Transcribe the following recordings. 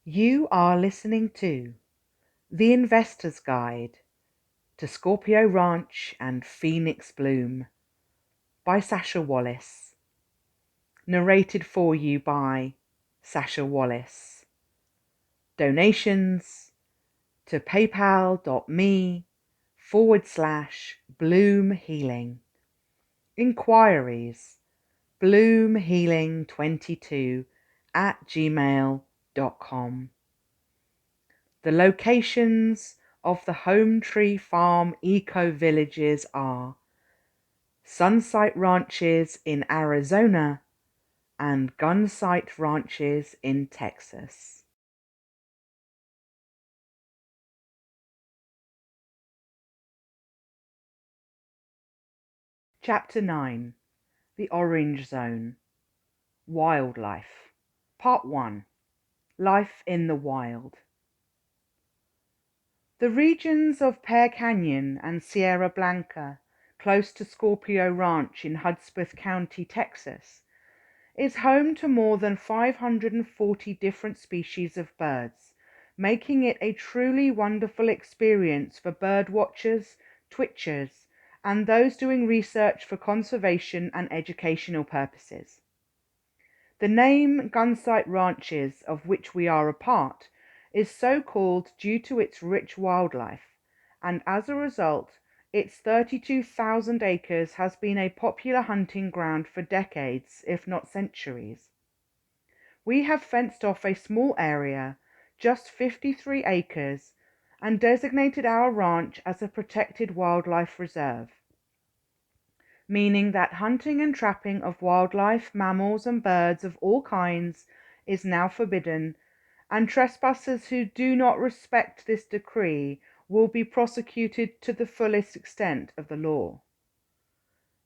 You are listening to The Investor's Guide to Scorpio Ranch and Phoenix Bloom by Sasha Wallace. Narrated for you by Sasha Wallace. Donations to paypal.me/Bloom Healing. Inquiries bloomhealing22@gmail.com. The locations of the Home Tree Farm eco-villages are Sunsite Ranches in Arizona and Gunsight Ranches in Texas. Chapter 9. The Orange Zone. Wildlife. Part 1. Life in the Wild. The regions of Pear Canyon and Sierra Blanca, close to Scorpio Ranch in Hudspeth County, Texas, is home to more than 540 different species of birds, making it a truly wonderful experience for bird watchers, twitchers, and those doing research for conservation and educational purposes. The name Gunsight Ranches, of which we are a part, is so called due to its rich wildlife, and as a result, its 32,000 acres has been a popular hunting ground for decades, if not centuries. We have fenced off a small area, just 53 acres, and designated our ranch as a protected wildlife reserve, meaning that hunting and trapping of wildlife, mammals, and birds of all kinds is now forbidden, and trespassers who do not respect this decree will be prosecuted to the fullest extent of the law.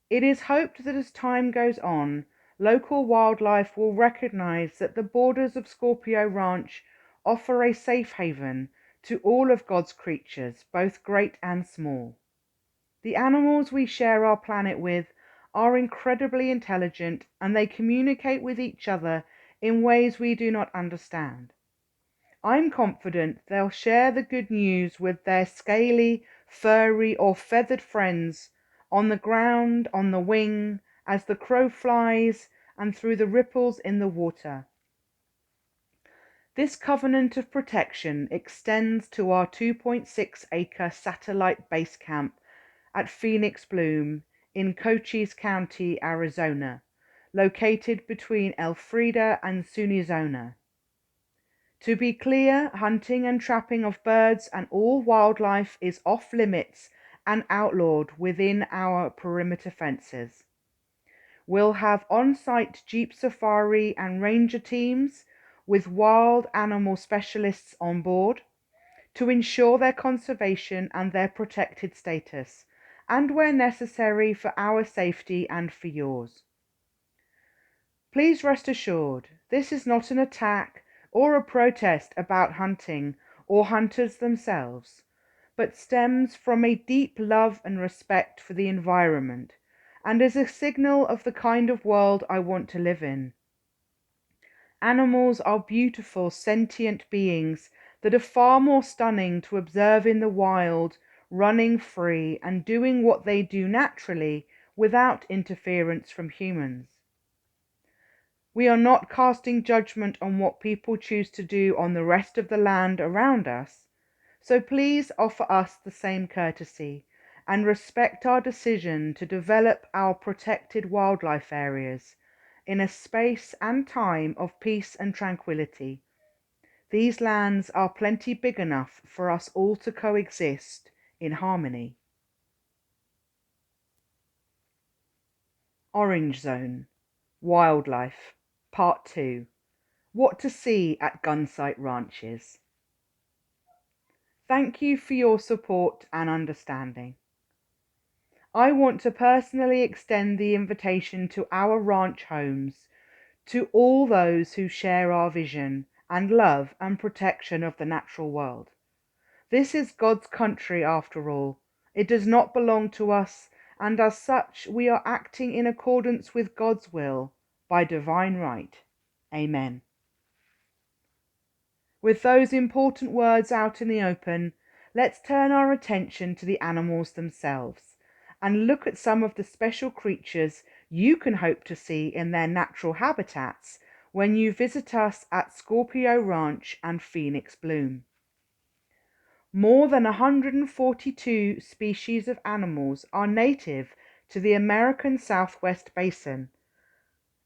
It is hoped that as time goes on, local wildlife will recognize that the borders of Scorpio Ranch offer a safe haven to all of God's creatures, both great and small. The animals we share our planet with are incredibly intelligent, and they communicate with each other in ways we do not understand. I'm confident they'll share the good news with their scaly, furry, or feathered friends on the ground, on the wing, as the crow flies, and through the ripples in the water. This covenant of protection extends to our 2.6-acre satellite base camp at Phoenix Bloom in Cochise County, Arizona, located between Elfrida and Sunizona. To be clear, hunting and trapping of birds and all wildlife is off limits and outlawed within our perimeter fences. We'll have on-site Jeep safari and ranger teams with wild animal specialists on board to ensure their conservation and their protected status, and where necessary for our safety and for yours. Please rest assured, this is not an attack or a protest about hunting or hunters themselves, but stems from a deep love and respect for the environment, and is a signal of the kind of world I want to live in. Animals are beautiful, sentient beings that are far more stunning to observe in the wild, running free and doing what they do naturally without interference from humans. We are not casting judgment on what people choose to do on the rest of the land around us, so please offer us the same courtesy and respect our decision to develop our protected wildlife areas in a space and time of peace and tranquility. These lands are plenty big enough for us all to coexist in harmony. Orange Zone. Wildlife. Part 2. What to see at Gunsight Ranches. Thank you for your support and understanding. I want to personally extend the invitation to our ranch homes to all those who share our vision and love and protection of the natural world. This is God's country after all. It does not belong to us, and as such we are acting in accordance with God's will by divine right. Amen. With those important words out in the open, let's turn our attention to the animals themselves and look at some of the special creatures you can hope to see in their natural habitats when you visit us at Scorpio Ranch and Phoenix Bloom. More than 142 species of animals are native to the American Southwest Basin,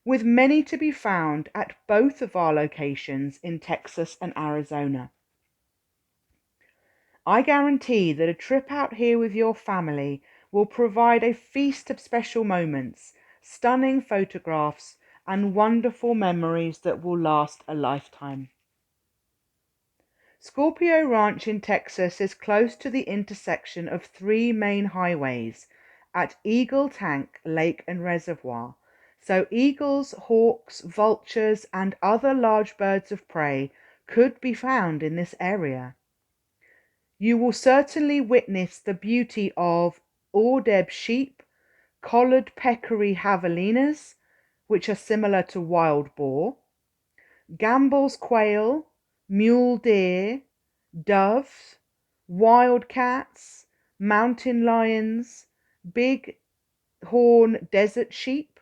with many to be found at both of our locations in Texas and Arizona. I guarantee that a trip out here with your family will provide a feast of special moments, stunning photographs, and wonderful memories that will last a lifetime. Scorpio Ranch in Texas is close to the intersection of three main highways at Eagle Tank Lake and Reservoir, so eagles, hawks, vultures, and other large birds of prey could be found in this area. You will certainly witness the beauty of Audeb sheep, collared peccary javelinas, which are similar to wild boar, Gambel's quail, mule deer, doves, wildcats, mountain lions, big horn desert sheep,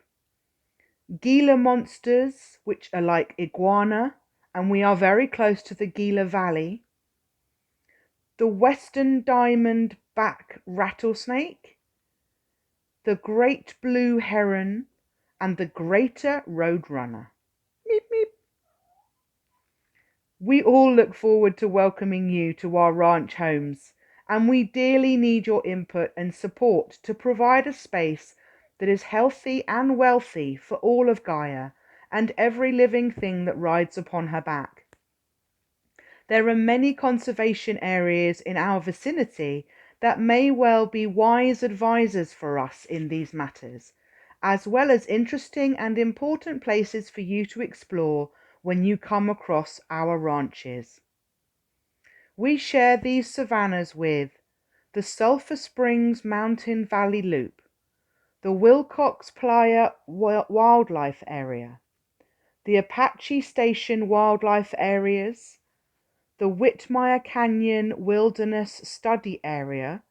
Gila monsters, which are like iguana, and we are very close to the Gila Valley, the western diamond back rattlesnake, the great blue heron, and the greater roadrunner. Meep, meep. We all look forward to welcoming you to our ranch homes, and we dearly need your input and support to provide a space that is healthy and wealthy for all of Gaia and every living thing that rides upon her back. There are many conservation areas in our vicinity that may well be wise advisors for us in these matters, as well as interesting and important places for you to explore when you come across our ranches. We share these savannas with the Sulphur Springs Mountain Valley Loop, the Wilcox Playa Wildlife Area, the Apache Station Wildlife Areas, the Whitmire Canyon Wilderness Study Area,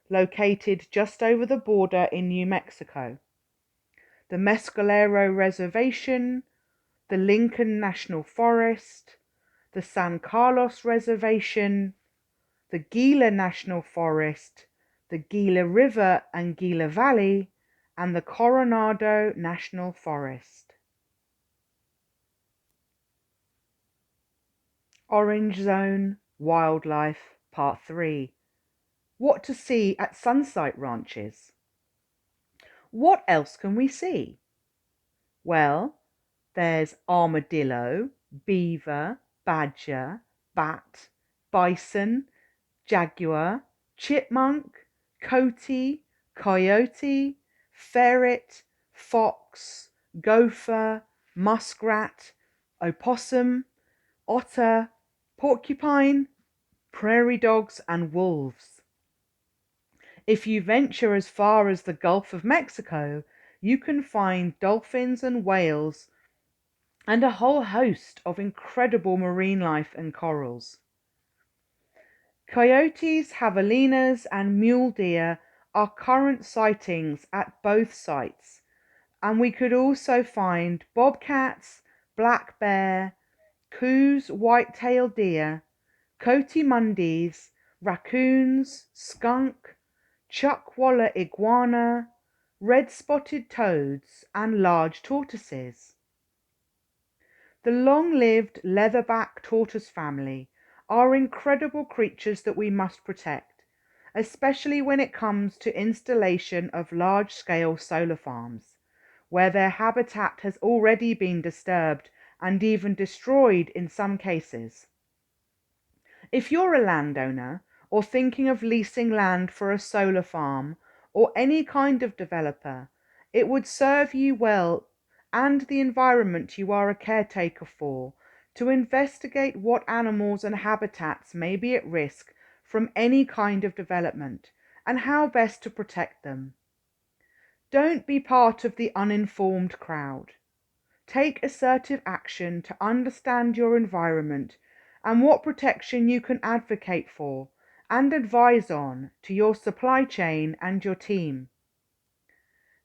located just over the border in New Mexico, the Mescalero Reservation, the Lincoln National Forest, the San Carlos Reservation, the Gila National Forest, the Gila River and Gila Valley, and the Coronado National Forest. Orange Zone Wildlife Part 3. What to see at Sunsite ranches. What else can we see? Well, there's armadillo, beaver, badger, bat, bison, jaguar, chipmunk, coati, coyote, ferret, fox, gopher, muskrat, opossum, otter, porcupine, prairie dogs, and wolves. If you venture as far as the Gulf of Mexico, you can find dolphins and whales and a whole host of incredible marine life and corals. Coyotes, javelinas, and mule deer are current sightings at both sites, and we could also find bobcats, black bear, coos, white-tailed deer, coatimundis, raccoons, skunk, chuckwalla iguana, red-spotted toads, and large tortoises. The long-lived leatherback tortoise family are incredible creatures that we must protect, especially when it comes to installation of large-scale solar farms, where their habitat has already been disturbed and even destroyed in some cases. If you're a landowner or thinking of leasing land for a solar farm or any kind of developer, it would serve you well and the environment you are a caretaker for to investigate what animals and habitats may be at risk from any kind of development and how best to protect them. Don't be part of the uninformed crowd. Take assertive action to understand your environment and what protection you can advocate for and advise on to your supply chain and your team.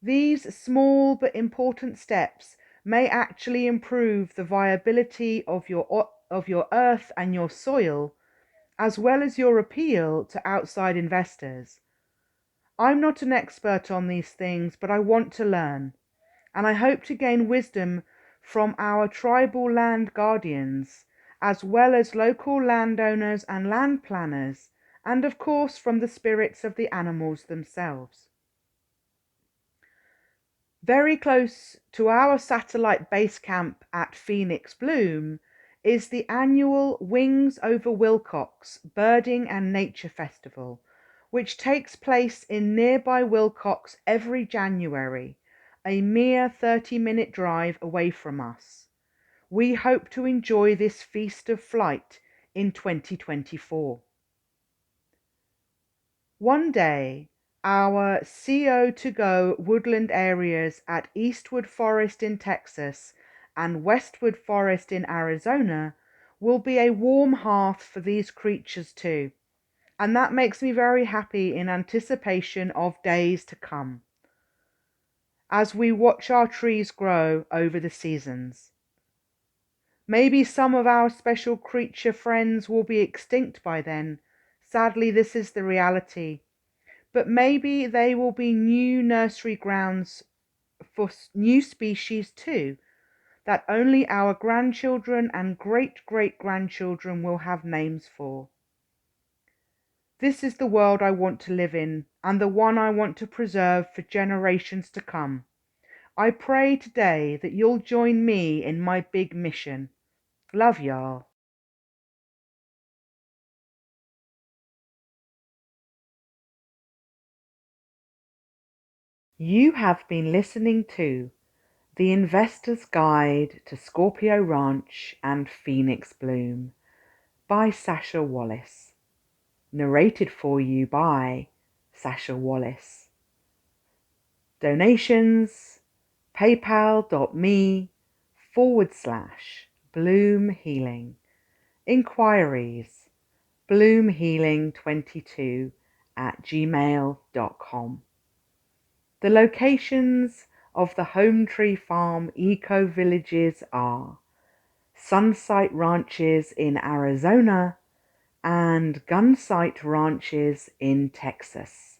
These small but important steps may actually improve the viability of your earth and your soil, as well as your appeal to outside investors. I'm not an expert on these things, but I want to learn, and I hope to gain wisdom from our tribal land guardians, as well as local landowners and land planners, and of course from the spirits of the animals themselves. Very close to our satellite base camp at Phoenix Bloom is the annual Wings Over Wilcox Birding and Nature Festival, which takes place in nearby Wilcox every January, a mere 30-minute drive away from us. We hope to enjoy this feast of flight in 2024. One day, our CO2Go woodland areas at Eastwood Forest in Texas and Westwood Forest in Arizona will be a warm hearth for these creatures too, and that makes me very happy in anticipation of days to come, as we watch our trees grow over the seasons. Maybe some of our special creature friends will be extinct by then. Sadly, this is the reality. But maybe they will be new nursery grounds for new species too, that only our grandchildren and great-great-grandchildren will have names for. This is the world I want to live in, and the one I want to preserve for generations to come. I pray today that you'll join me in my big mission. Love y'all. You have been listening to The Investor's Guide to Scorpio Ranch and Phoenix Bloom by Sasha Wallace. Narrated for you by Sasha Wallace. Donations paypal.me/Bloom Healing. Inquiries bloomhealing22@gmail.com. The locations of the Home Tree Farm Eco Villages are Sunsite Ranches in Arizona and Gunsight Ranches in Texas.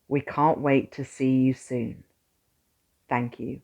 We can't wait to see you soon. Thank you.